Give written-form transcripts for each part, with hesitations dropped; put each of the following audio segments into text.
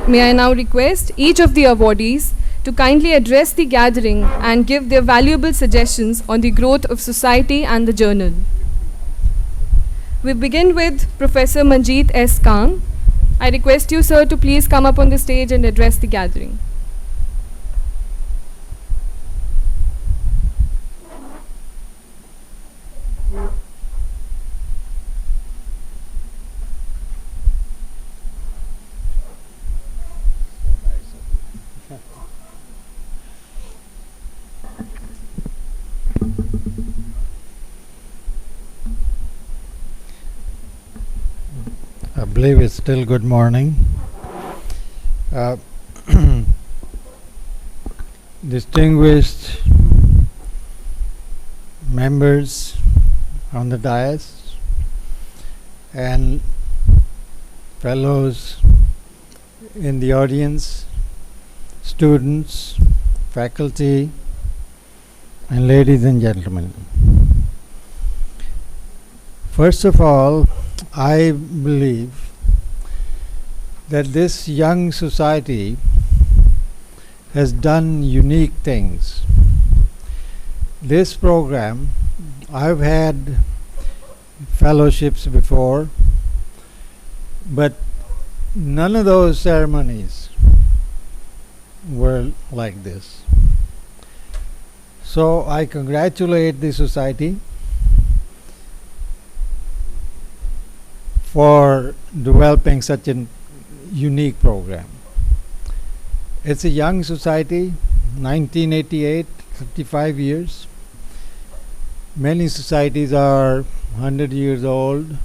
May I now request each of the awardees to kindly address the gathering and give their valuable suggestions on the growth of society and the journal. We begin with Professor Manjeet S. Kang. I request you, sir, to please come up on the stage and address the gathering. I believe it's still good morning. Distinguished members on the dais and fellows in the audience, students, faculty, and ladies and gentlemen. First of all, I believe that this young society has done unique things. This program, I've had fellowships before, but none of those ceremonies were like this. So I congratulate the society for developing such a unique program. It's a young society, 1988, 35 years. Many societies are 100 years old.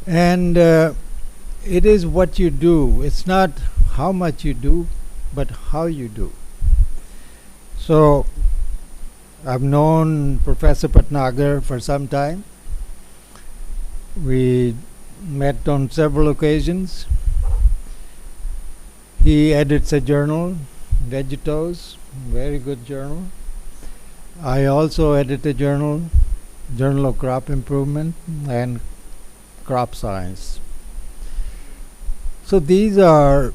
And it is what you do. It's not how much you do, but how you do. So I've known Professor Patnagar for some time. We met on several occasions. He edits a journal, Vegetos, very good journal. I also edit a journal, Journal of Crop Improvement and Crop Science. So these are,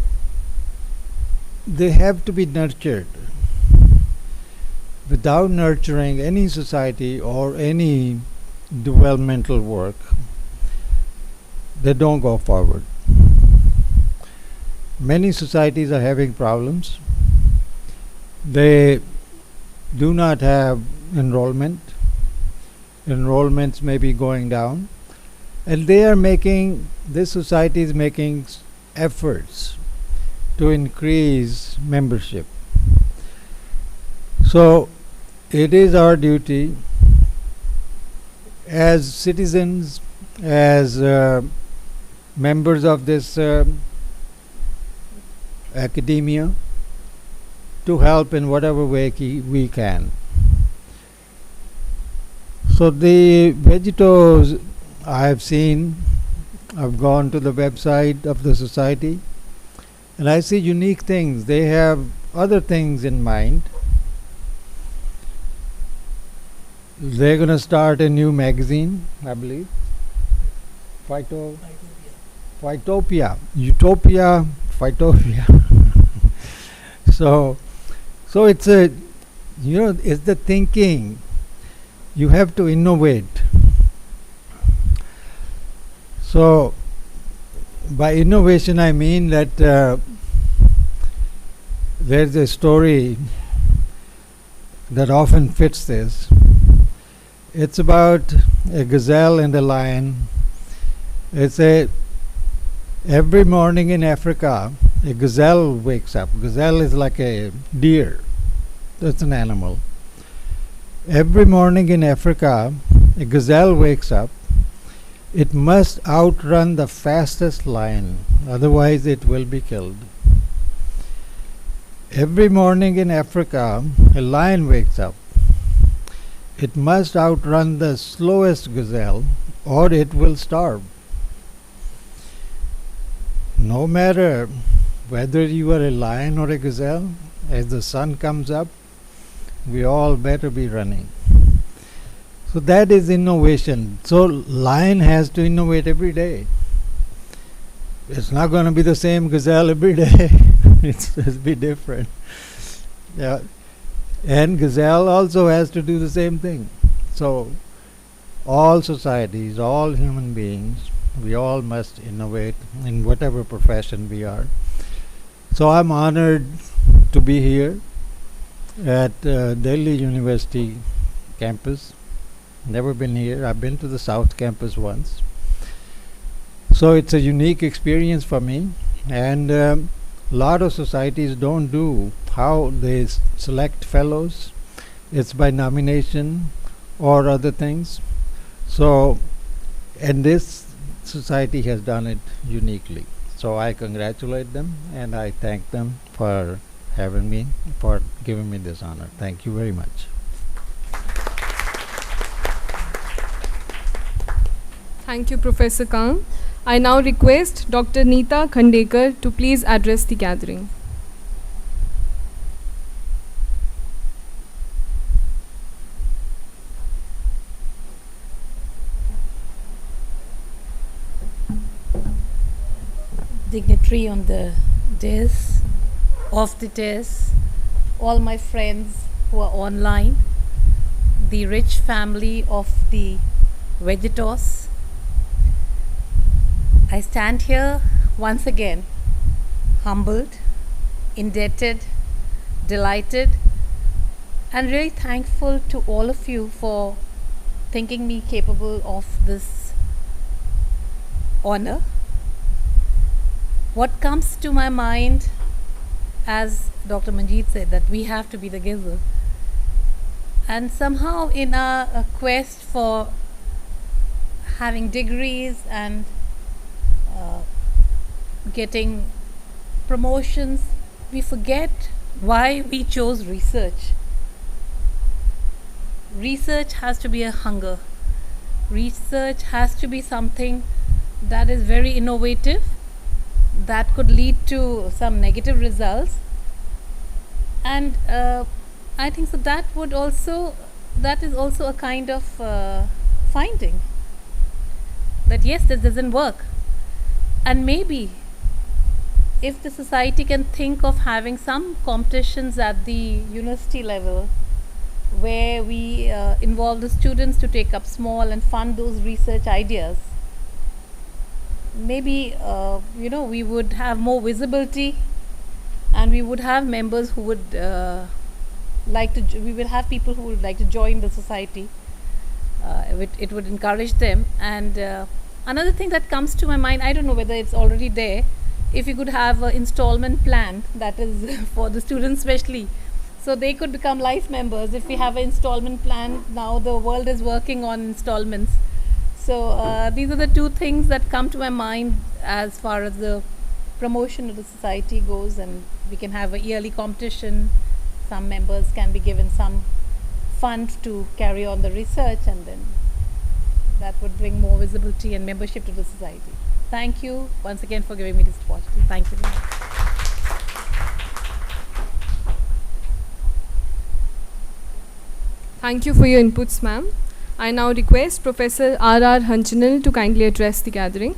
they have to be nurtured. Without nurturing any society or any developmental work, they don't go forward. Many societies are having problems. They do not have enrollment. Enrollments may be going down. And they are making, this society is making efforts to increase membership. So it is our duty as citizens, as members of this academia, to help in whatever way we can. So the Vegetos I have seen, I've gone to the website of the society, and I see unique things. They have other things in mind. They're going to start a new magazine, I believe. Phytopia. Utopia, Phytopia. So it's a, it's the thinking. You have to innovate. So by innovation I mean that there's a story that often fits this. It's about a gazelle and a lion. It's every morning in Africa, a gazelle wakes up. Gazelle is like a deer. That's an animal. Every morning in Africa, a gazelle wakes up. It must outrun the fastest lion, otherwise it will be killed. Every morning in Africa, a lion wakes up. It must outrun the slowest gazelle, or it will starve. No matter whether you are a lion or a gazelle, as the sun comes up, we all better be running. So that is innovation. So lion has to innovate every day. it's not going to be the same gazelle every day. It'll be different. Yeah. And gazelle also has to do the same thing. So all societies, all human beings, we all must innovate in whatever profession we are. So I'm honored to be here at Delhi University campus. Never been here. I've been to the South campus once. So it's a unique experience for me, and a lot of societies don't do how they select fellows. It's by nomination or other things. So, and this society has done it uniquely. So I congratulate them and I thank them for having me, for giving me this honor. Thank you very much. Thank you, Professor Kang. I now request Dr. Neeta Khandekar to please address the gathering. Dignitary on the dais, off the dais, all my friends who are online, the rich family of the Vegetors. I stand here once again, humbled, indebted, delighted, and really thankful to all of you for thinking me capable of this honor. What comes to my mind, as Dr. Manjeet said, that we have to be the giver. And somehow in our quest for having degrees and getting promotions, we forget why we chose research. Research has to be a hunger. Research has to be something that is very innovative, that could lead to some negative results. And I think so that is also a kind of finding that yes, this doesn't work. And maybe if the society can think of having some competitions at the university level where we involve the students to take up small and fund those research ideas, maybe we would have more visibility, and we would have members who would we will have people who would like to join the society. It would encourage them. And another thing that comes to my mind, I don't know whether it's already there, if you could have an installment plan that is for the students especially, so they could become life members. If we have an installment plan, now the world is working on installments. So these are the two things that come to my mind as far as the promotion of the society goes. And we can have a yearly competition. Some members can be given some fund to carry on the research, and then that would bring more visibility and membership to the society. Thank you once again for giving me this opportunity. Thank you very much. Thank you for your inputs, ma'am. I now request Professor R.R. Hanchanal to kindly address the gathering.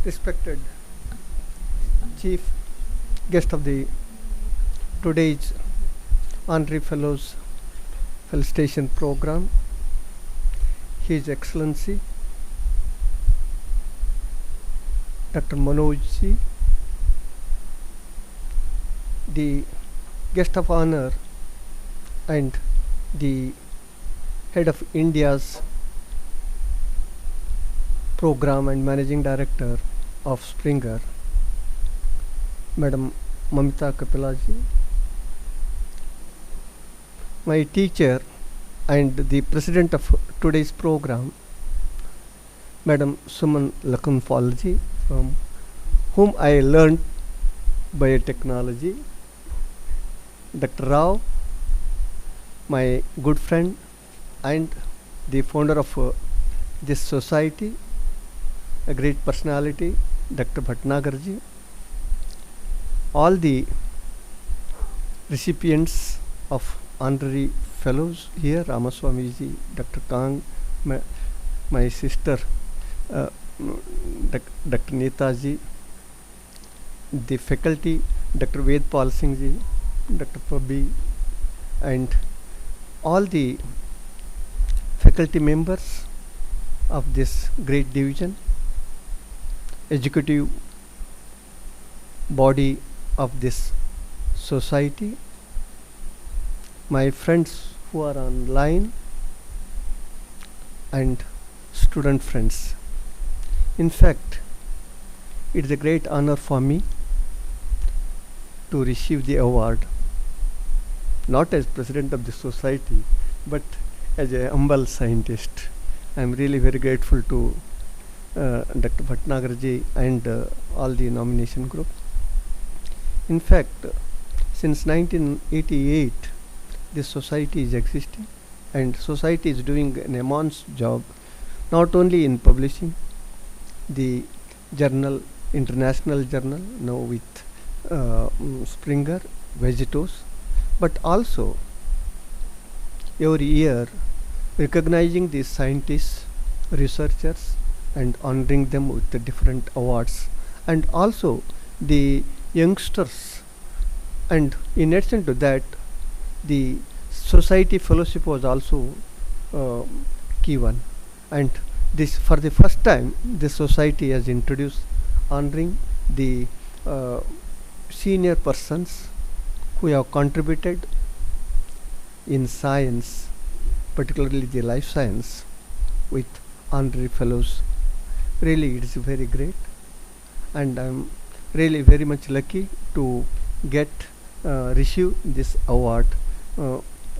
Respected Chief Guest of the today's Honorary Fellows Felicitation program, His Excellency Dr. Manoj Ji, the Guest of Honor and the Head of India's Program and Managing Director of Springer, Madam Mamita Kapilaji, my teacher and the President of today's program, Madam Suman Lakanfalji, from whom I learned biotechnology, Dr. Rao, my good friend and the founder of this society, a great personality, Dr. Bhatnagarji, all the recipients of honorary fellows here, Ramaswamiji, Dr. Kang, my sister, Dr. Netaji, the faculty, Dr. Ved Pal Singh ji, Dr. Prabhi, and all the faculty members of this great division, executive body of this society, my friends who are online, and student friends. In fact, it is a great honor for me to receive the award, not as president of the society, but as a humble scientist. I am really very grateful to Dr. Bhatnagarji and all the nomination group. In fact, since 1988, this society is existing, and society is doing an immense job, not only in publishing the journal, international journal, now with Springer, Vegetos, but also every year recognizing these scientists, researchers, and honoring them with the different awards, and also the youngsters. And in addition to that, the society fellowship was also key one. And this, for the first time, the society has introduced honoring the senior persons who have contributed in science, particularly the life science, with honorary fellows. Really, it is very great, and I am really very much lucky to get receive this award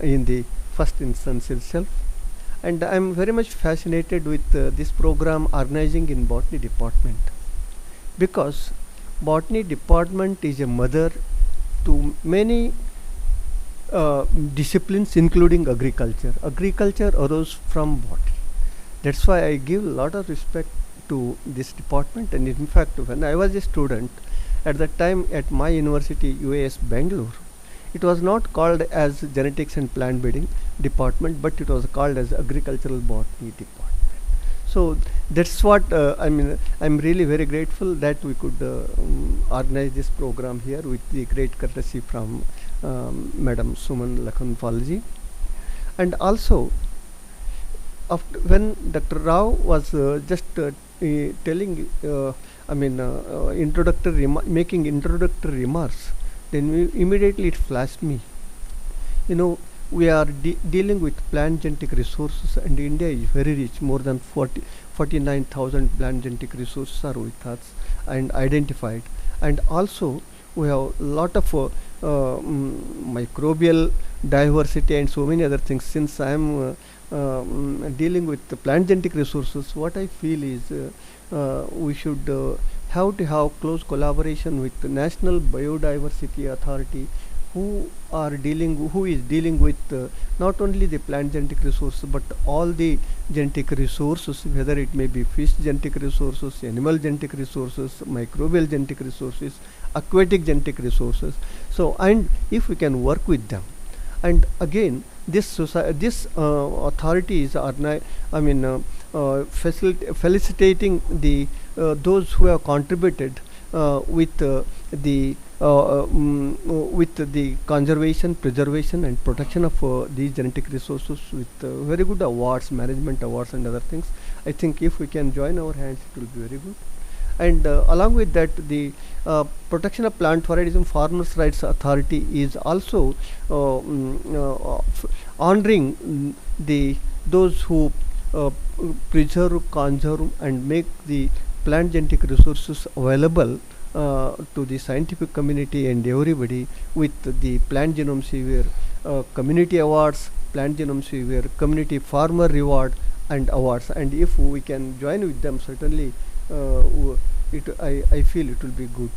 in the first instance itself. And I am very much fascinated with this program organizing in Botany department, because Botany department is a mother to many disciplines, including agriculture. Agriculture arose from Botany. That's why I give a lot of respect to this department. And in fact, when I was a student at that time at my university, UAS Bangalore, it was not called as genetics and plant breeding department, but it was called as agricultural botany department. So that's what I'm really very grateful that we could organize this program here with the great courtesy from Madam Suman Lakhanpalji. And also, after when Dr. Rao was just telling making introductory remarks, then immediately it flashed me. You know, we are dealing with plant genetic resources, and India is very rich. More than 49,000 plant genetic resources are with us and identified. And also we have a lot of microbial diversity and so many other things. Since I am dealing with the plant genetic resources, what I feel is we should have to have close collaboration with the National Biodiversity Authority, who is dealing with not only the plant genetic resources but all the genetic resources, whether it may be fish genetic resources, animal genetic resources, microbial genetic resources, aquatic genetic resources. So, and if we can work with them, and again this authority is felicitating the those who have contributed with the conservation, preservation, and protection of these genetic resources with very good awards, management awards, and other things. I think if we can join our hands, it will be very good. And along with that, the Protection of Plant Varieties Farmers' Rights Authority is also honoring those who preserve, conserve, and make the plant genetic resources available to the scientific community and everybody with the Plant Genome Savior Community Awards, Plant Genome Savior Community Farmer Reward and Awards. And if we can join with them, certainly I feel it will be good.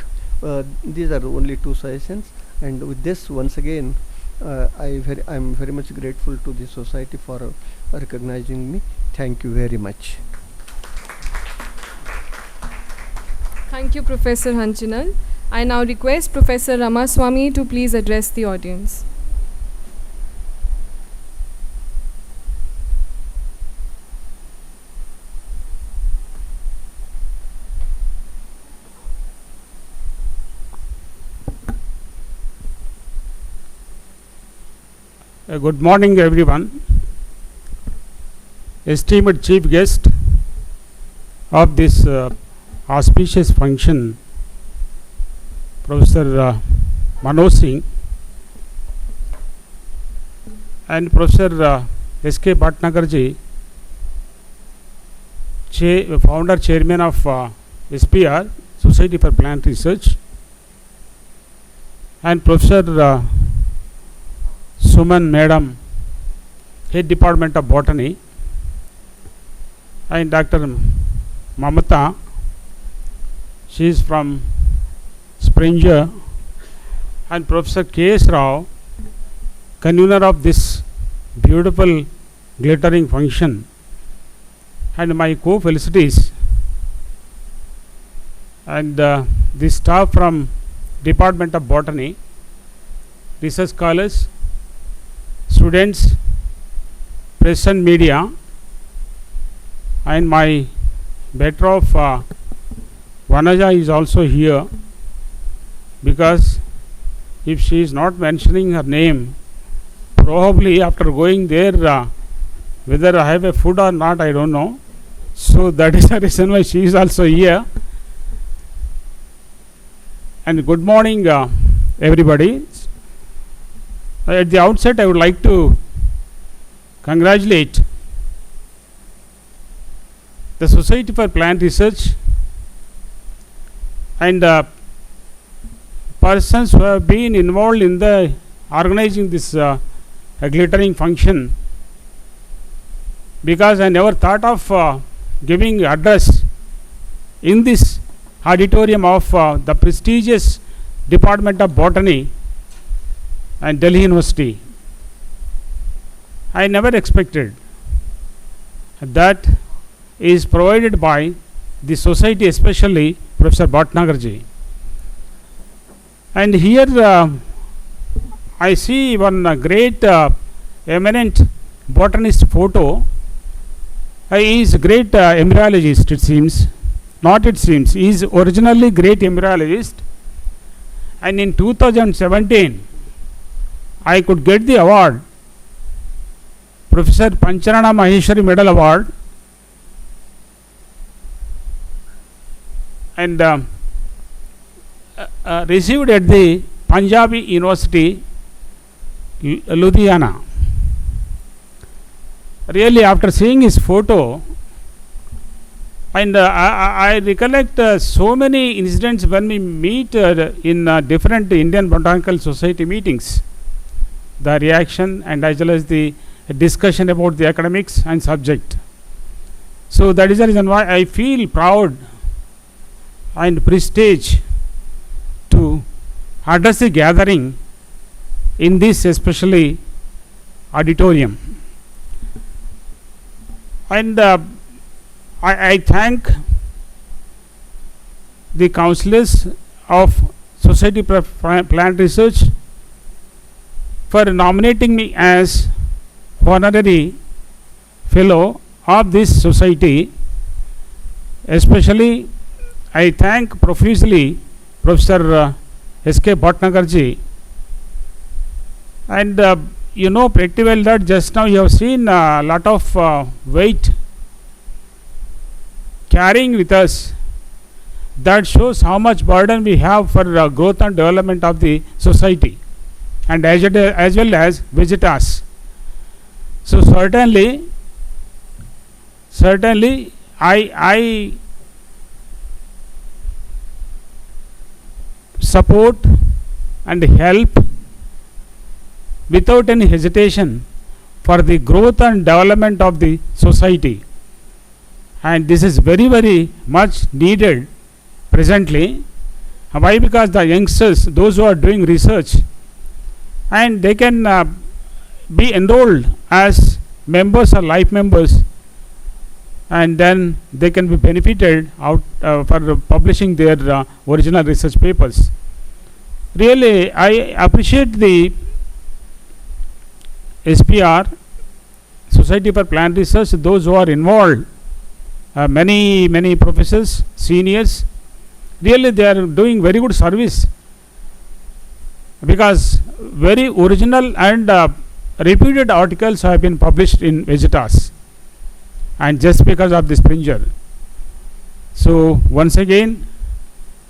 These are only two suggestions, and with this, once again, I'm very much grateful to the society for recognizing me. Thank you very much. Thank you, Professor Hanchinal. I now request Professor Ramaswamy to please address the audience. Good morning, everyone. Esteemed chief guest of this auspicious function, Professor Manoj Singh and Professor S.K. Bhatnagarji, founder chairman of SPR, Society for Plant Research, and Professor Suman Madam, Head Department of Botany, and Dr. Mamata, she is from Springer, and Professor K.S. Rao, convener of this beautiful glittering function, and my co-felicities, and the staff from Department of Botany, research scholars, students, press and media, and my better of Vanaja is also here, because if she is not mentioning her name, probably after going there, whether I have a food or not, I don't know. So that is the reason why she is also here. And good morning, everybody. At the outset, I would like to congratulate the Society for Plant Research and persons who have been involved in the organizing this glittering function, because I never thought of giving address in this auditorium of the prestigious Department of Botany and Delhi University. I never expected. That is provided by the society, especially Professor Bhatnagarji. And here I see one great eminent botanist photo. He is a great embryologist, it seems. Not it seems. He is originally great embryologist. And in 2017, I could get the award, Professor Pancharana Maheshwari Medal Award, and received at the Punjabi University, Ludhiana. Really, after seeing his photo, and I recollect so many incidents when we meet in different Indian Botanical Society meetings, the reaction and as well as the discussion about the academics and subject. So that is the reason why I feel proud and prestige to address the gathering in this especially auditorium. And I thank the councillors of Society for Plant Research for nominating me as Honorary Fellow of this society. Especially I thank profusely Professor S.K. Bhatnagarji, and you know pretty well that just now you have seen a lot of weight carrying with us. That shows how much burden we have for growth and development of the society, and as well as visitors. So certainly I support and help without any hesitation for the growth and development of the society, and this is very, very much needed presently. Why? Because the youngsters, those who are doing research, and they can be enrolled as members or life members and then they can be benefited out for publishing their original research papers. Really, I appreciate the SPR, Society for Plant Research, those who are involved, many professors, seniors. Really, they are doing very good service, because very original and reputed articles have been published in Vegetas, and just because of this Springer. So once again,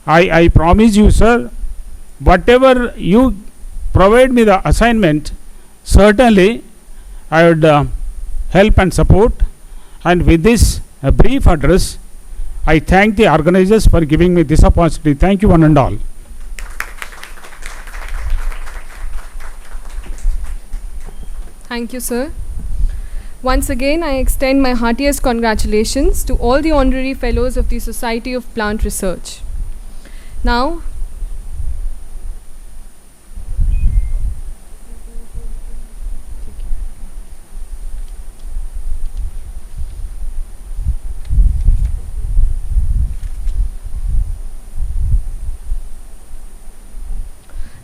I promise you, sir, whatever you provide me the assignment, certainly I would help and support. And with this brief address, I thank the organizers for giving me this opportunity. Thank you, one and all. Thank you, sir. Once again, I extend my heartiest congratulations to all the honorary fellows of the Society of Plant Research. Now,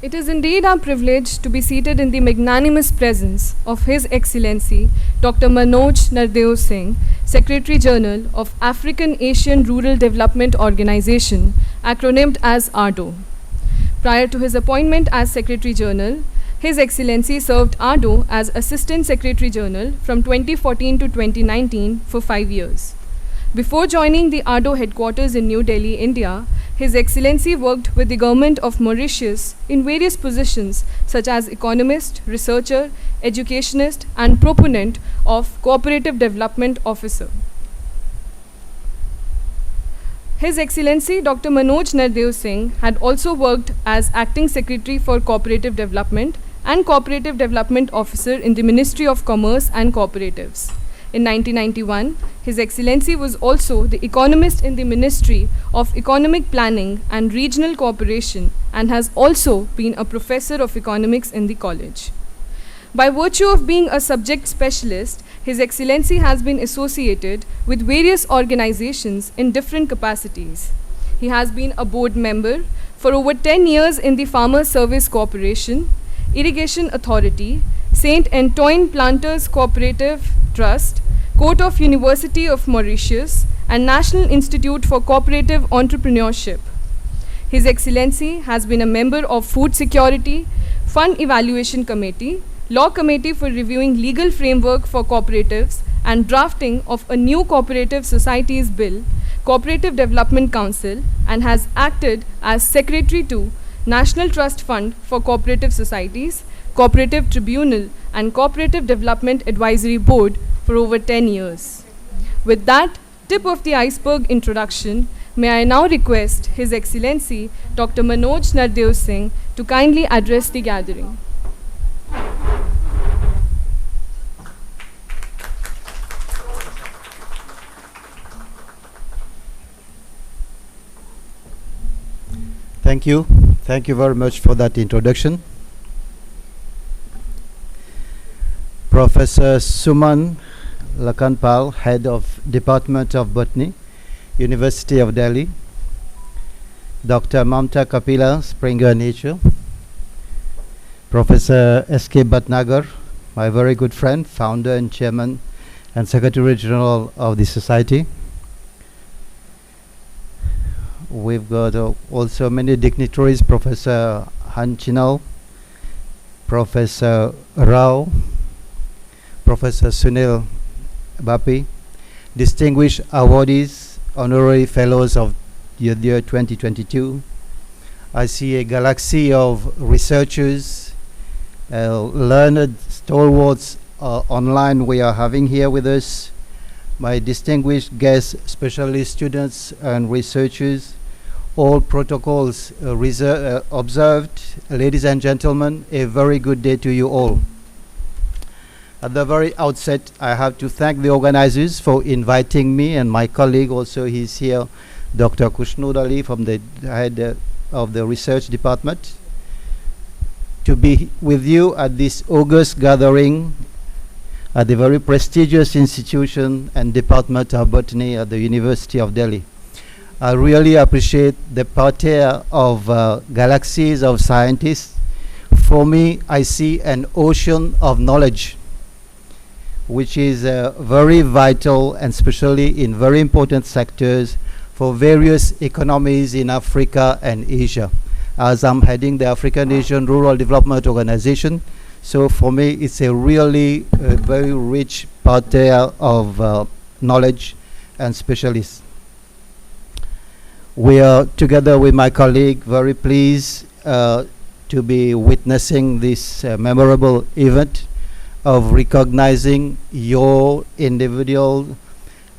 it is indeed our privilege to be seated in the magnanimous presence of His Excellency Dr. Manoj Nardev Singh, Secretary General of African Asian Rural Development Organization, acronymed as ARDO. Prior to his appointment as Secretary General, His Excellency served ARDO as Assistant Secretary General from 2014 to 2019 for 5 years. Before joining the ARDO headquarters in New Delhi, India, His Excellency worked with the government of Mauritius in various positions such as economist, researcher, educationist, and proponent of Cooperative Development Officer. His Excellency Dr. Manoj Nardev Singh had also worked as Acting Secretary for Cooperative Development and Cooperative Development Officer in the Ministry of Commerce and Cooperatives. In 1991, His Excellency was also the economist in the Ministry of Economic Planning and Regional Cooperation, and has also been a professor of economics in the college. By virtue of being a subject specialist, His Excellency has been associated with various organizations in different capacities. He has been a board member for over 10 years in the Farmer Service Corporation, Irrigation Authority, St. Antoine Planters Cooperative Trust, Court of University of Mauritius, and National Institute for Cooperative Entrepreneurship. His Excellency has been a member of Food Security, Fund Evaluation Committee, Law Committee for reviewing legal framework for cooperatives and drafting of a new Cooperative Societies Bill, Cooperative Development Council, and has acted as Secretary to National Trust Fund for Cooperative Societies, Cooperative Tribunal, and Cooperative Development Advisory Board for over 10 years. With that tip of the iceberg introduction, may I now request His Excellency Dr. Manoj Nardev Singh to kindly address the gathering. Thank you. Thank you very much for that introduction. Professor Suman Lakanpal, Head of Department of Botany, University of Delhi. Dr. Mamta Kapila, Springer Nature. Professor S.K. Bhatnagar, my very good friend, founder and chairman and Secretary General of the Society. We've got also many dignitaries, Professor Han Chinal, Professor Rao, Professor Sunil Bapi, distinguished awardees, honorary fellows of the year 2022. I see a galaxy of researchers, learned stalwarts online we are having here with us, my distinguished guests, especially students and researchers, all protocols observed. Ladies and gentlemen, a very good day to you all. At the very outset, I have to thank the organizers for inviting me, and my colleague also, he's here, Dr. Kushnod Ali from the head of the research department, to be with you at this august gathering at the very prestigious institution and Department of Botany at the University of Delhi. I really appreciate the parterre of galaxies of scientists. For me, I see an ocean of knowledge, which is very vital, and especially in very important sectors for various economies in Africa and Asia. As I'm heading the African Asian Rural Development Organization, so for me it's a really very rich parterre of knowledge and specialists. We are, together with my colleague, very pleased to be witnessing this memorable event of recognizing your individual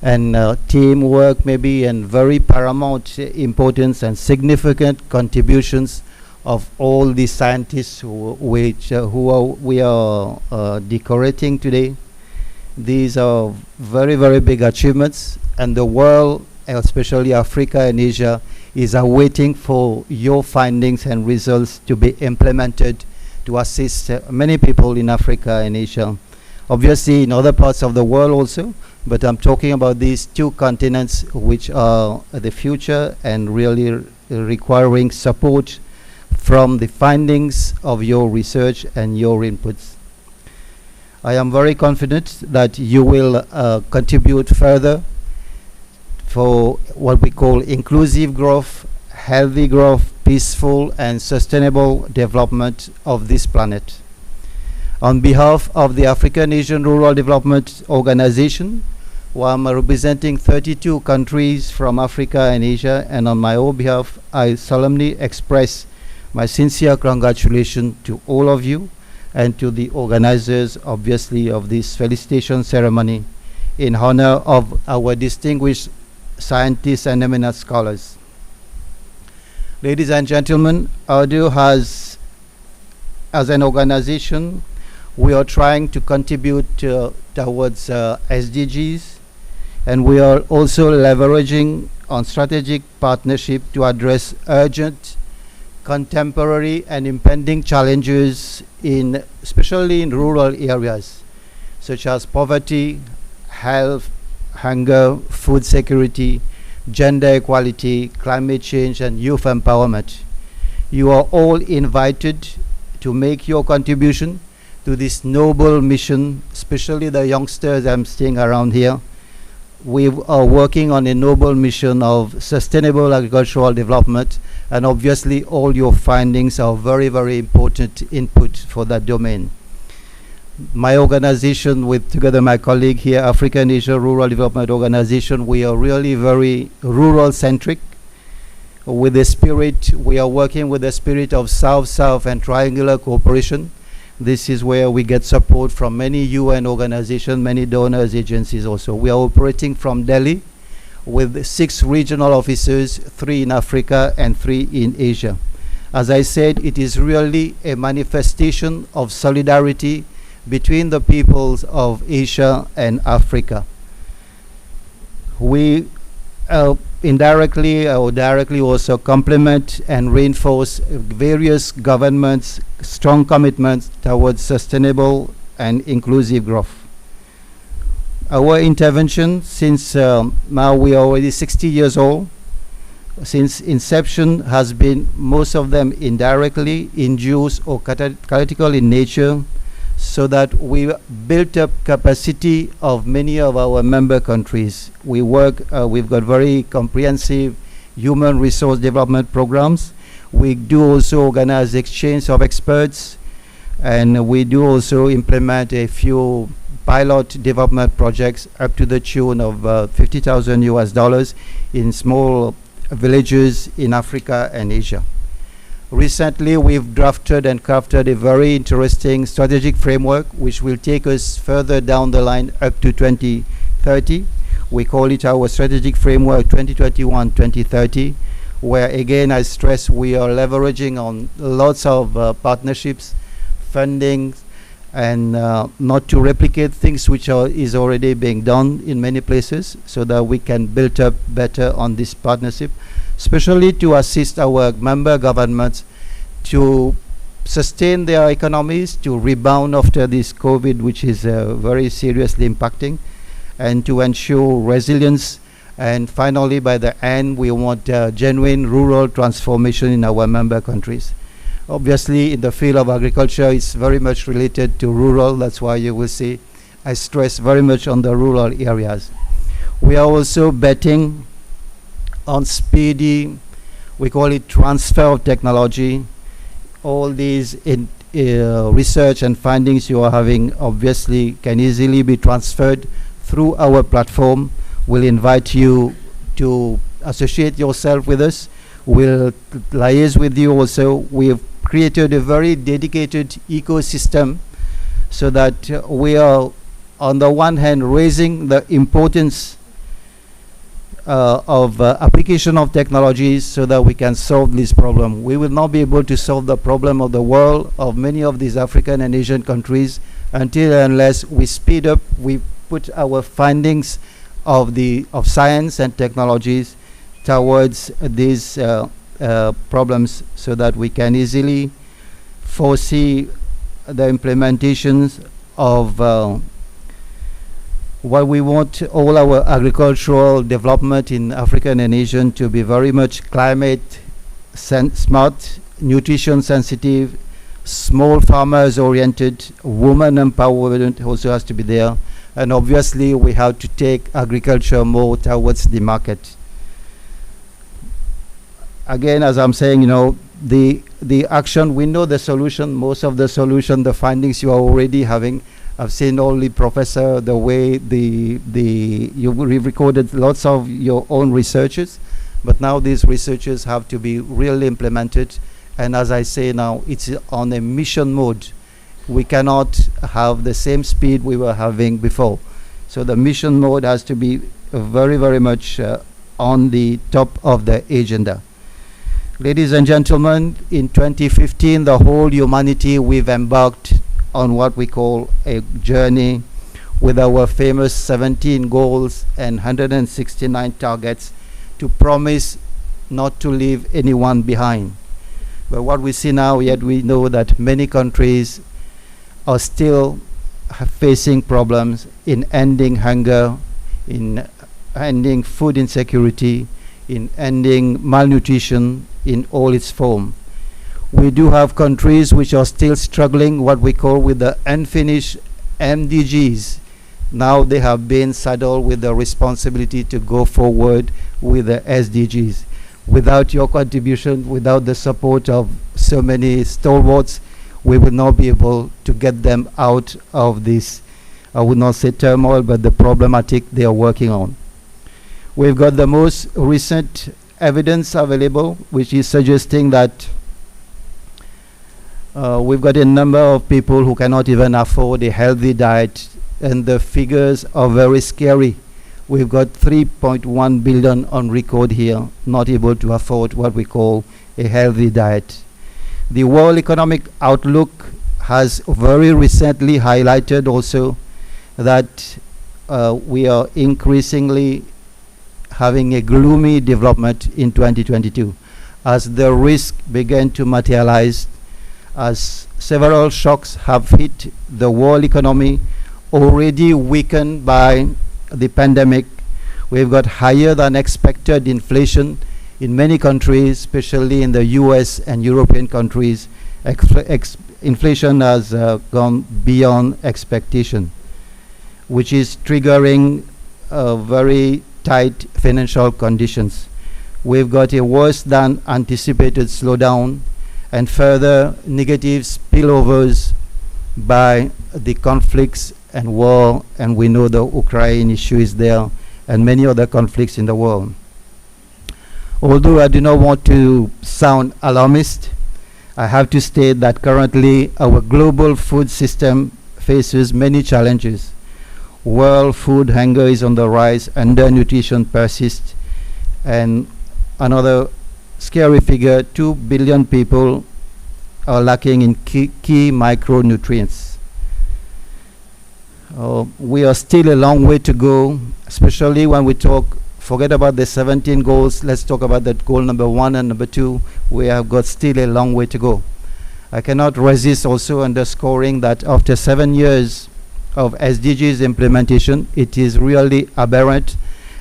and teamwork maybe, and very paramount importance and significant contributions of all the scientists we are decorating today. These are very, very big achievements, and the world, especially Africa and Asia, is awaiting for your findings and results to be implemented to assist many people in Africa and Asia. Obviously in other parts of the world also, but I'm talking about these two continents which are the future and really requiring support from the findings of your research and your inputs. I am very confident that you will contribute further for what we call inclusive growth, healthy growth, peaceful and sustainable development of this planet. On behalf of the African Asian Rural Development Organization, where I'm representing 32 countries from Africa and Asia, and on my own behalf, I solemnly express my sincere congratulations to all of you and to the organizers, obviously, of this felicitation ceremony in honor of our distinguished scientists and eminent scholars. Ladies and gentlemen, AUDU has, as an organization, we are trying to contribute towards SDGs, and we are also leveraging on strategic partnership to address urgent, contemporary and impending challenges especially in rural areas, such as poverty, health, hunger, food security, gender equality, climate change and youth empowerment. You are all invited to make your contribution to this noble mission, especially the youngsters I'm seeing around here. We are working on a noble mission of sustainable agricultural development, and obviously all your findings are very, very important input for that domain. My organization, with together my colleague here, African Asian Rural Development Organization, we are really very rural centric. With the spirit, we are working with the spirit of South-South and triangular cooperation. This is where we get support from many UN organizations, many donors agencies also. We are operating from Delhi with 6 regional offices, 3 in Africa and 3 in Asia. As I said, it is really a manifestation of solidarity between the peoples of Asia and Africa. We indirectly or directly also complement and reinforce various governments' strong commitments towards sustainable and inclusive growth. Our intervention, since now we are already 60 years old, since inception, has been most of them indirectly induced or catalytical in nature, so that we built up capacity of many of our member countries. We work, we've got very comprehensive human resource development programs. We do also organize exchange of experts, and we do also implement a few pilot development projects up to the tune of 50,000 US dollars in small villages in Africa and Asia. Recently, we've drafted and crafted a very interesting strategic framework which will take us further down the line up to 2030. We call it our strategic framework 2021-2030, where again I stress we are leveraging on lots of partnerships, funding, and not to replicate things which is already being done in many places, so that we can build up better on this partnership, especially to assist our member governments to sustain their economies, to rebound after this COVID, which is very seriously impacting, and to ensure resilience. And finally, by the end, we want genuine rural transformation in our member countries. Obviously, in the field of agriculture, it's very much related to rural. That's why you will see I stress very much on the rural areas. We are also betting on speedy, we call it transfer of technology. All these research and findings you are having obviously can easily be transferred through our platform. We'll invite you to associate yourself with us. We'll liaise with you also. We've created a very dedicated ecosystem so that we are on the one hand raising the importance of application of technologies so that we can solve this problem. We will not be able to solve the problem of the world, of many of these African and Asian countries, until and unless we speed up, we put our findings of science and technologies towards these problems, so that we can easily foresee the implementations of what we want all our agricultural development in African and Asian to be very much climate smart, nutrition sensitive, small farmers oriented, woman empowerment also has to be there, and obviously we have to take agriculture more towards the market. Again, as I'm saying, the action, we know the solution, most of the solution, the findings you are already having. I've seen only professor, the way you've recorded lots of your own researches, but now these researches have to be really implemented. And as I say now, it's on a mission mode. We cannot have the same speed we were having before. So the mission mode has to be very, very much on the top of the agenda. Ladies and gentlemen, in 2015, the whole humanity, we've embarked on what we call a journey with our famous 17 goals and 169 targets to promise not to leave anyone behind. But what we see now, yet we know that many countries are still facing problems in ending hunger, in ending food insecurity, in ending malnutrition in all its form. We do have countries which are still struggling what we call with the unfinished MDGs. Now they have been saddled with the responsibility to go forward with the SDGs. Without your contribution, without the support of so many stalwarts, we will not be able to get them out of this, I would not say turmoil, but the problematic they are working on. We've got the most recent evidence available, which is suggesting that we've got a number of people who cannot even afford a healthy diet, and the figures are very scary. We've got 3.1 billion on record here, not able to afford what we call a healthy diet. The World Economic Outlook has very recently highlighted also that we are increasingly having a gloomy development in 2022 as the risk began to materialize, as several shocks have hit the world economy, already weakened by the pandemic. We've got higher than expected inflation in many countries, especially in the US and European countries. Inflation has gone beyond expectation, which is triggering very tight financial conditions. We've got a worse than anticipated slowdown and further negative spillovers by the conflicts and war, and we know the Ukraine issue is there and many other conflicts in the world. Although I do not want to sound alarmist, I have to state that currently our global food system faces many challenges. World food hunger is on the rise, undernutrition persists, and another scary figure, 2 billion people are lacking in key micronutrients. We are still a long way to go, especially when we forget about the 17 goals, let's talk about that goal number 1 and number 2. We have got still a long way to go. I cannot resist also underscoring that after 7 years of SDGs implementation, it is really aberrant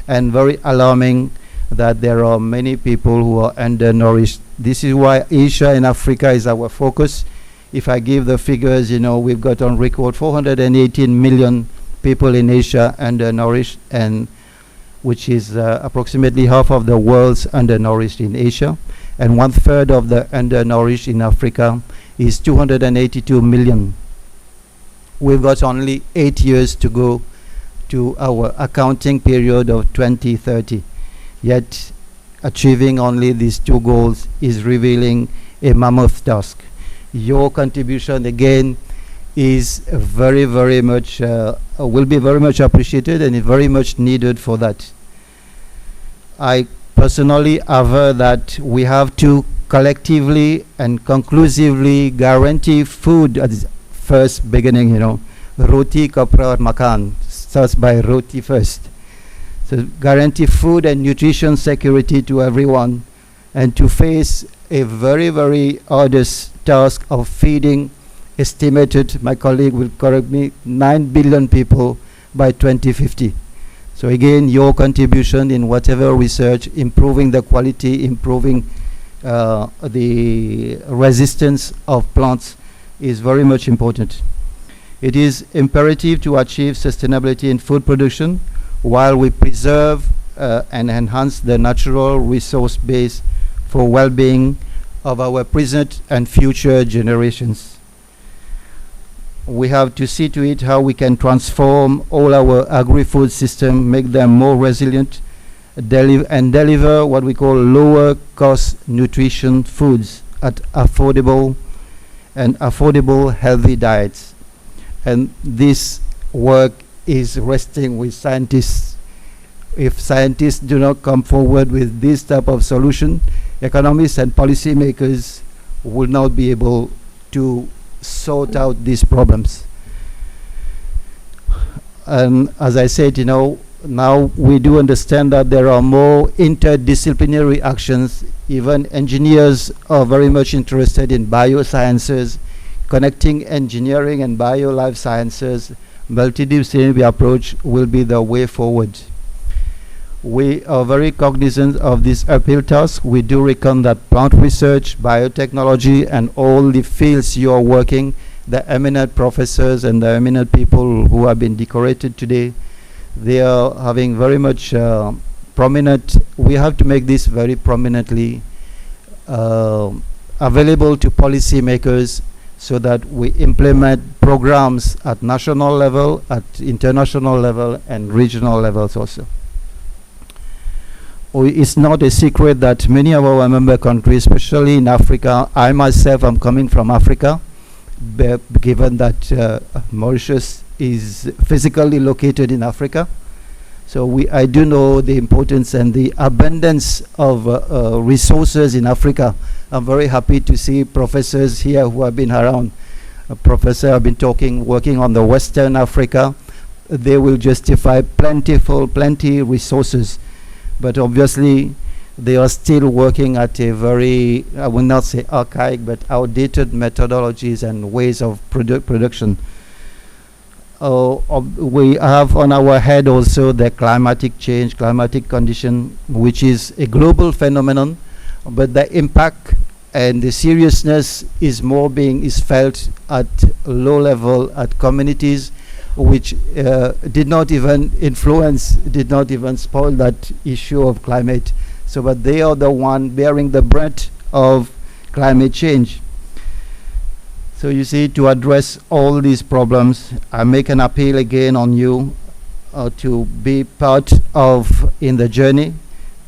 and very alarming that there are many people who are undernourished. This is why Asia and Africa is our focus. If I give the figures, we've got on record 418 million people in Asia undernourished, and which is approximately half of the world's undernourished in Asia, and 1/3 of the undernourished in Africa is 282 million. We've got only 8 years to go to our accounting period of 2030. Yet achieving only these two goals is revealing a mammoth task. Your contribution again is very, very much, will be very much appreciated and is very much needed for that. I personally aver that we have to collectively and conclusively guarantee food at the first beginning, Roti kapra makan starts by roti first. So guarantee food and nutrition security to everyone, and to face a very, very arduous task of feeding, estimated, my colleague will correct me, 9 billion people by 2050. So again, your contribution in whatever research, improving the quality, improving the resistance of plants is very much important. It is imperative to achieve sustainability in food production while we preserve and enhance the natural resource base for well-being of our present and future generations. We have to see to it how we can transform all our agri-food system, make them more resilient, and deliver what we call lower cost nutrition foods at affordable healthy diets. And this work is resting with scientists. If scientists do not come forward with this type of solution, economists and policymakers will not be able to sort out these problems. And as I said, now we do understand that there are more interdisciplinary actions. Even engineers are very much interested in biosciences, connecting engineering and bio-life sciences. Multidisciplinary approach will be the way forward. We are very cognizant of this uphill task. We do reckon that plant research, biotechnology, and all the fields you are working, the eminent professors and the eminent people who have been decorated today, they are having very much prominent. We have to make this very prominently available to policymakers so that we implement programs at national level, at international level, and regional levels also. It's not a secret that many of our member countries, especially in Africa, I myself am coming from Africa, given that Mauritius is physically located in Africa. So I do know the importance and the abundance of resources in Africa. I'm very happy to see professors here who have been around. A professor have been working on the Western Africa. They will justify plenty resources. But obviously, they are still working at a very, I will not say archaic, but outdated methodologies and ways of production. We have on our head also the climatic change, climatic condition, which is a global phenomenon, but the impact and the seriousness is felt at low level, at communities, which did not even spoil that issue of climate. So, but they are the one bearing the brunt of climate change. So you see, to address all these problems, I make an appeal again on you to be part of in the journey,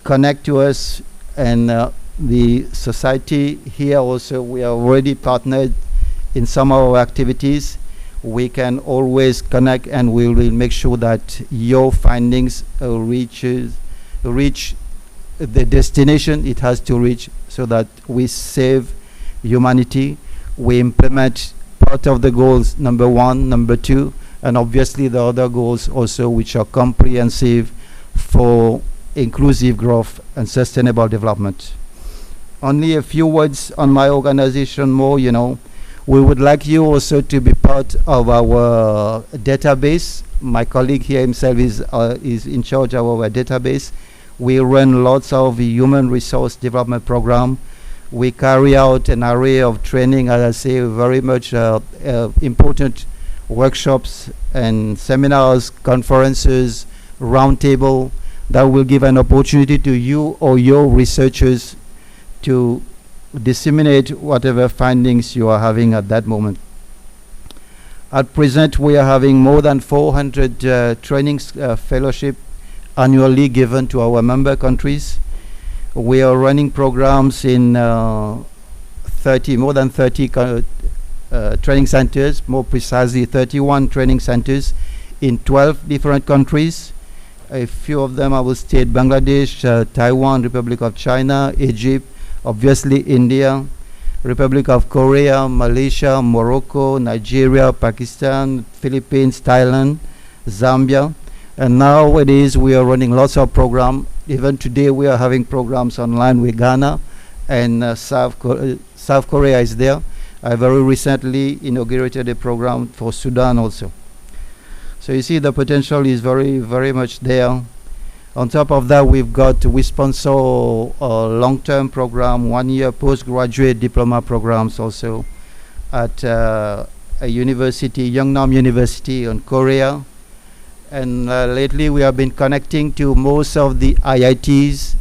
connect to us, and the society here also, we are already partnered in some of our activities. We can always connect, and we will make sure that your findings reach the destination it has to reach, so that we save humanity. We implement part of the goals, number 1, number 2, and obviously the other goals also, which are comprehensive for inclusive growth and sustainable development. Only a few words on my organization more, We would like you also to be part of our database. My colleague here himself is in charge of our database. We run lots of human resource development program. We carry out an array of training, as I say, very much important workshops and seminars, conferences, roundtable that will give an opportunity to you or your researchers to disseminate whatever findings you are having at that moment. At present, we are having more than 400 trainings fellowship annually given to our member countries. We are running programs in more than 30 training centers, more precisely 31 training centers in 12 different countries. A few of them I will state: Bangladesh, Taiwan, Republic of China, Egypt, obviously India, Republic of Korea, Malaysia, Morocco, Nigeria, Pakistan, Philippines, Thailand, Zambia. And nowadays we are running lots of programs. Even today we are having programs online with Ghana, and South Korea is there. I very recently inaugurated a program for Sudan also. So you see, the potential is very, very much there. On top of that, we sponsor a long-term program, 1-year postgraduate diploma programs also at a university, Yeongnam University in Korea. And lately we have been connecting to most of the IITs.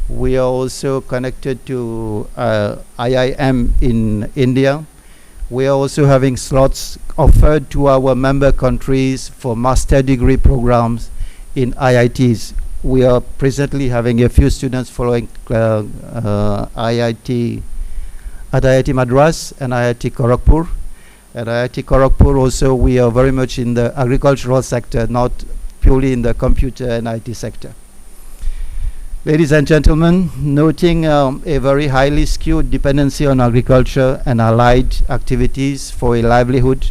We are also connected to IIM in India. We are also having slots offered to our member countries for master degree programs in IITs. We are presently having a few students following IIT Madras and IIT Kharagpur. At IIT Kharagpur also we are very much in the agricultural sector, not purely in the computer and IT sector. Ladies and gentlemen, noting a very highly skewed dependency on agriculture and allied activities for a livelihood,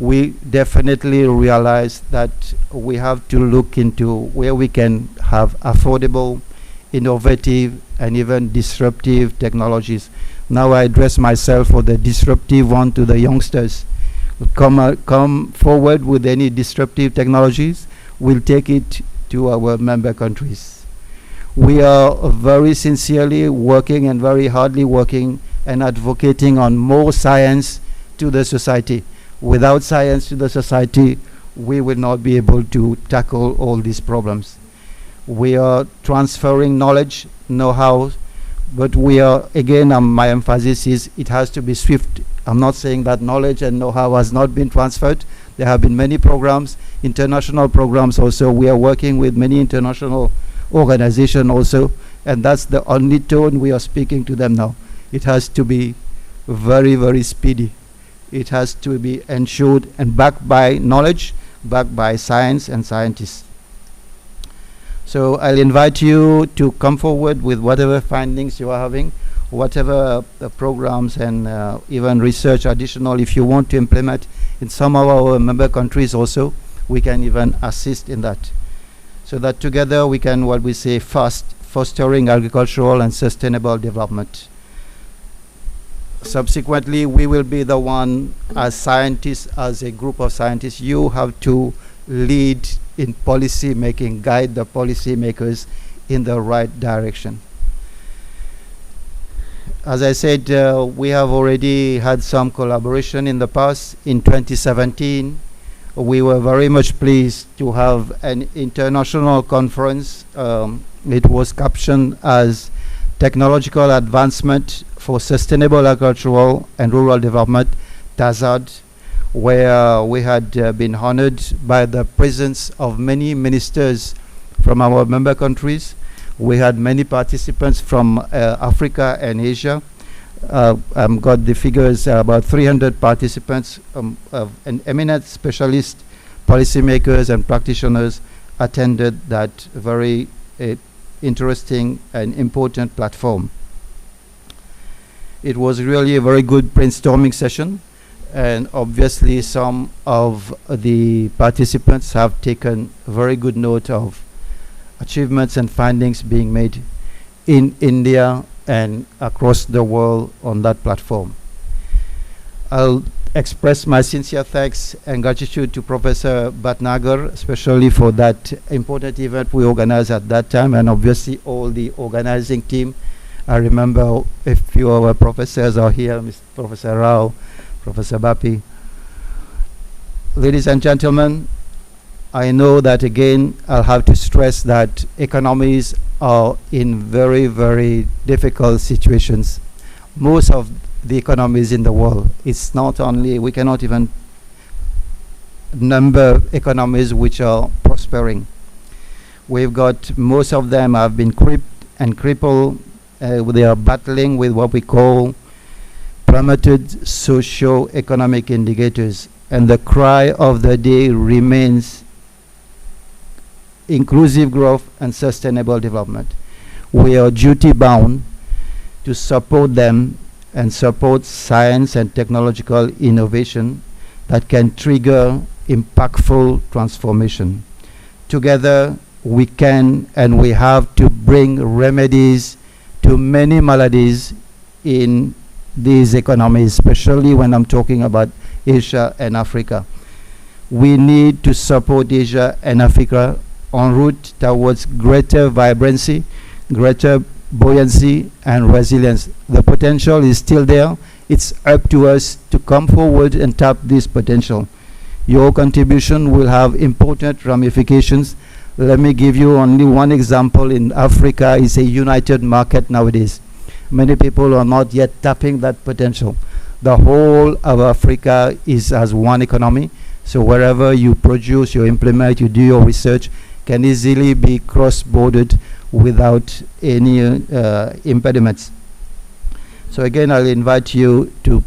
we definitely realize that we have to look into where we can have affordable, innovative, and even disruptive technologies. Now I address myself for the disruptive one to the youngsters. Come forward with any disruptive technologies. We'll take it to our member countries. We are very sincerely working and very hardly working and advocating on more science to the society. Without science to the society, we will not be able to tackle all these problems. We are transferring knowledge, know-how, but we are, again, my emphasis is it has to be swift. I'm not saying that knowledge and know-how has not been transferred. There have been many programs, international programs also. We are working with many international organizations also, and that's the only tone we are speaking to them now. It has to be very, very speedy. It has to be ensured and backed by knowledge, backed by science and scientists. So I'll invite you to come forward with whatever findings you are having, whatever programs and even research additional if you want to implement in some of our member countries also, we can even assist in that. So that together we can, what we say, fostering agricultural and sustainable development. Subsequently, we will be the one, as scientists, as a group of scientists, you have to lead in policy making, guide the policy makers in the right direction. As I said, we have already had some collaboration in the past. In 2017, we were very much pleased to have an international conference. It was captioned as Technological Advancement for Sustainable Agricultural and Rural Development, TASAD, where we had been honored by the presence of many ministers from our member countries. We had many participants from Africa and Asia. Got the figures, about 300 participants, and eminent specialists, policymakers and practitioners attended that very interesting and important platform. It was really a very good brainstorming session, and obviously some of the participants have taken very good note of achievements and findings being made in India and across the world on that platform. I'll express my sincere thanks and gratitude to Professor Bhatnagar, especially for that important event we organized at that time, and obviously all the organizing team. I remember a few of our professors are here, Mr. Professor Rao, Professor Bapi. Ladies and gentlemen, I know that again I'll have to stress that economies are in very, very difficult situations. Most of the economies in the world, it's not only, we cannot even number economies which are prospering. We've got, most of them have been crippled. They are battling with what we call plummeted socio-economic indicators, and the cry of the day remains inclusive growth and sustainable development. We are duty bound to support them and support science and technological innovation that can trigger impactful transformation. Together we can and we have to bring remedies to many maladies in these economies, especially when I'm talking about Asia and Africa. We need to support Asia and Africa en route towards greater vibrancy, greater buoyancy and resilience. The potential is still there. It's up to us to come forward and tap this potential. Your contribution will have important ramifications. Let me give you only one example. In Africa, it's a united market nowadays. Many people are not yet tapping that potential. The whole of Africa is as one economy. So wherever you produce, you implement, you do your research, can easily be cross-bordered without any impediments. So again, I'll invite you to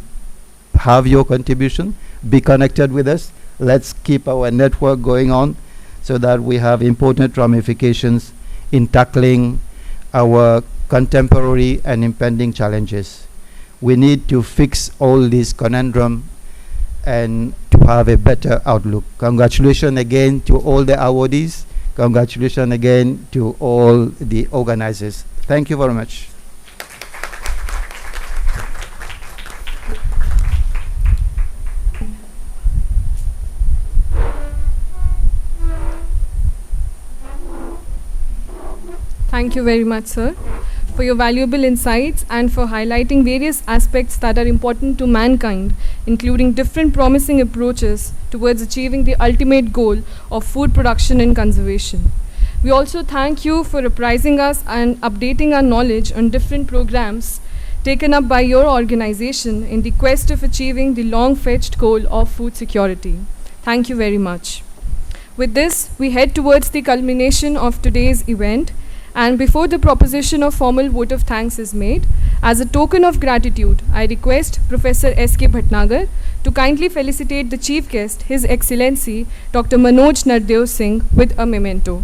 have your contribution, be connected with us. Let's keep our network going on so that we have important ramifications in tackling our contemporary and impending challenges. We need to fix all these conundrum and to have a better outlook. Congratulations again to all the awardees. Congratulations again to all the organizers. Thank you very much. Thank you very much, sir, for your valuable insights and for highlighting various aspects that are important to mankind, including different promising approaches towards achieving the ultimate goal of food production and conservation. We also thank you for apprising us and updating our knowledge on different programs taken up by your organization in the quest of achieving the long-fetched goal of food security. Thank you very much. With this, we head towards the culmination of today's event. And before the proposition of formal vote of thanks is made, as a token of gratitude, I request Professor S.K. Bhatnagar to kindly felicitate the Chief Guest, His Excellency Dr. Manoj Nardev Singh, with a memento.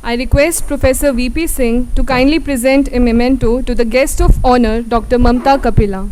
I request Professor V.P. Singh to kindly present a memento to the guest of honor, Dr. Mamta Kapila.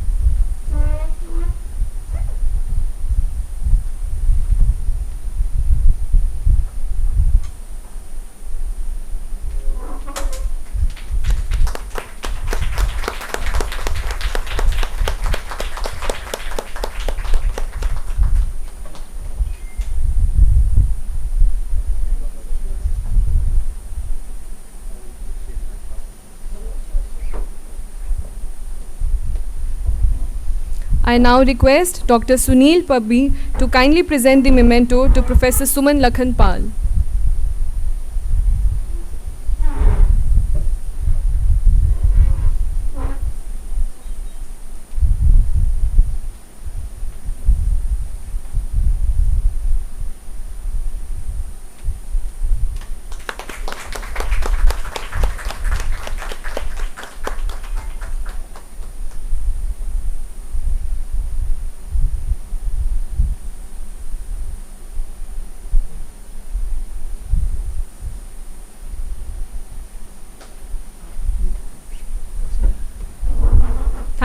I now request Dr. Sunil Pabbi to kindly present the memento to Professor Suman Lakhan Pal.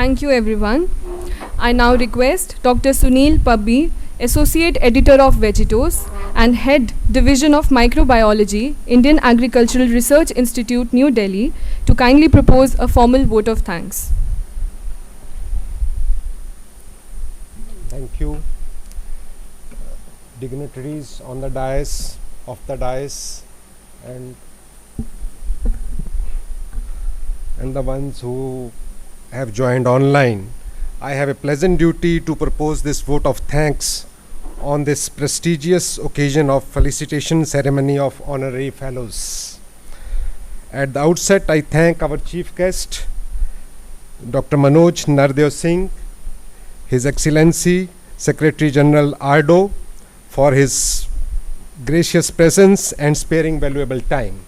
Thank you, everyone. I now request Dr. Sunil Pabbi, Associate Editor of Vegetos and Head Division of Microbiology, Indian Agricultural Research Institute, New Delhi, to kindly propose a formal vote of thanks. Thank you. Dignitaries on the dais, off the dais, and the ones who have joined online. I have a pleasant duty to propose this vote of thanks on this prestigious occasion of felicitation ceremony of honorary fellows. At the outset, I thank our chief guest, Dr. Manoj Nardev Singh, His Excellency Secretary General ARDO, for his gracious presence and sparing valuable time.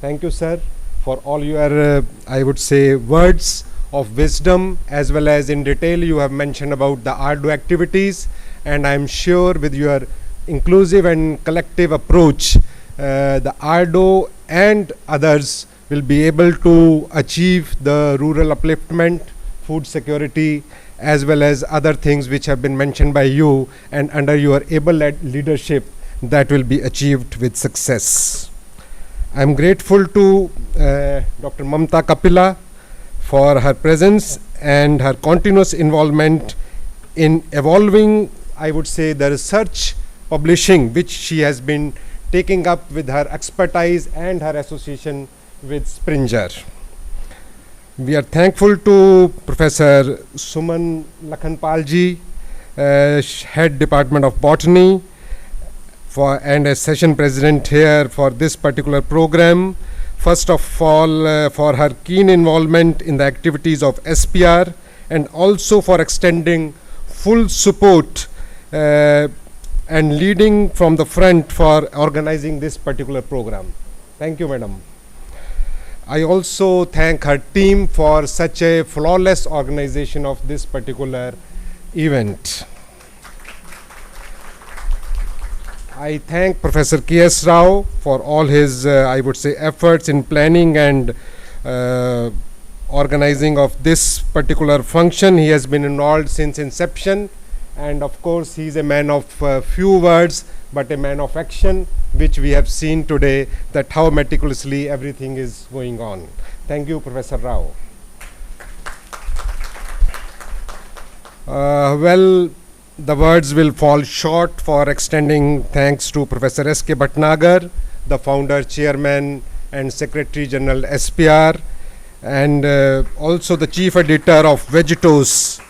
Thank you, sir, for all your, I would say, words of wisdom, as well as in detail you have mentioned about the ARDO activities, and I am sure with your inclusive and collective approach, the ARDO and others will be able to achieve the rural upliftment, food security, as well as other things which have been mentioned by you, and under your able-led leadership that will be achieved with success. I am grateful to Dr. Mamta Kapila for her presence and her continuous involvement in evolving, I would say, the research publishing which she has been taking up with her expertise and her association with Springer. We are thankful to Professor Suman Lakhanpalji, Head Department of Botany, and as session president here for this particular program. First of all, for her keen involvement in the activities of SPR, and also for extending full support and leading from the front for organizing this particular program. Thank you, madam. I also thank her team for such a flawless organization of this particular event. I thank Professor K.S. Rao for all his, I would say, efforts in planning and organizing of this particular function. He has been involved since inception, and of course he is a man of few words but a man of action, which we have seen today, that how meticulously everything is going on. Thank you, Professor Rao. Well, the words will fall short for extending thanks to Professor S.K. Bhatnagar, the founder, chairman and secretary general SPR, and also the chief editor of Vegetos.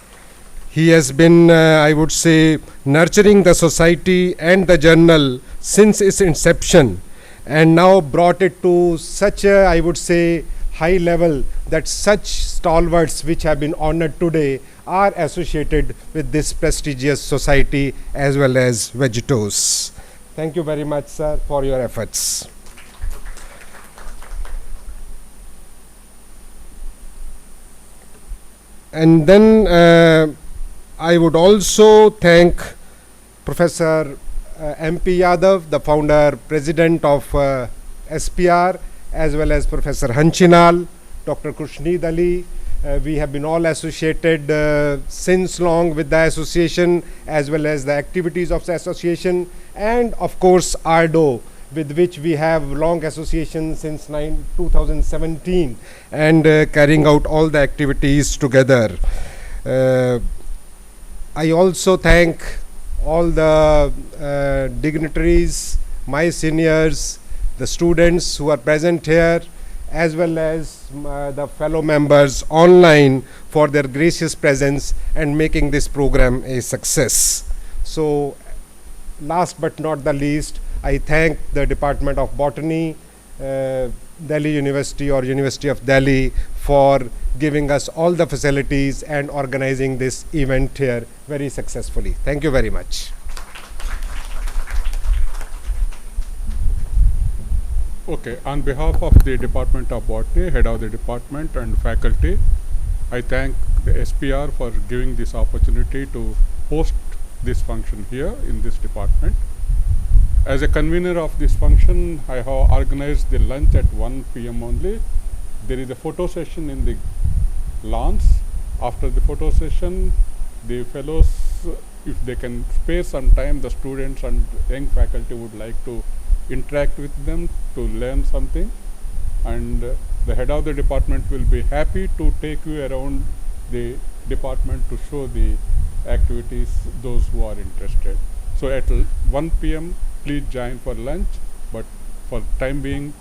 He has been, I would say, nurturing the society and the journal since its inception, and now brought it to such a, I would say, high level that such stalwarts which have been honored today are associated with this prestigious society as well as Vegetos. Thank you very much, sir, for your efforts. And then I would also thank Professor M.P. Yadav, the founder, president of SPR, as well as Professor Hanchinal, Dr. Khushneed Ali. We have been all associated since long with the association, as well as the activities of the association, and of course ARDO, with which we have long association since 2017, and carrying out all the activities together. I also thank all the dignitaries, my seniors, the students who are present here, as well as the fellow members online for their gracious presence and making this program a success. So, last but not the least, I thank the Department of Botany, Delhi University or University of Delhi, for giving us all the facilities and organizing this event here very successfully. Thank you very much. Okay, on behalf of the Department of Botany, head of the department and faculty, I thank the SPR for giving this opportunity to host this function here in this department. As a convener of this function, I have organized the lunch at 1 p.m. only. There is a photo session in the lawns. After the photo session, the fellows, if they can spare some time, the students and young faculty would like to interact with them to learn something, and the head of the department will be happy to take you around the department to show the activities those who are interested. So at 1 p.m. please join for lunch, but for time being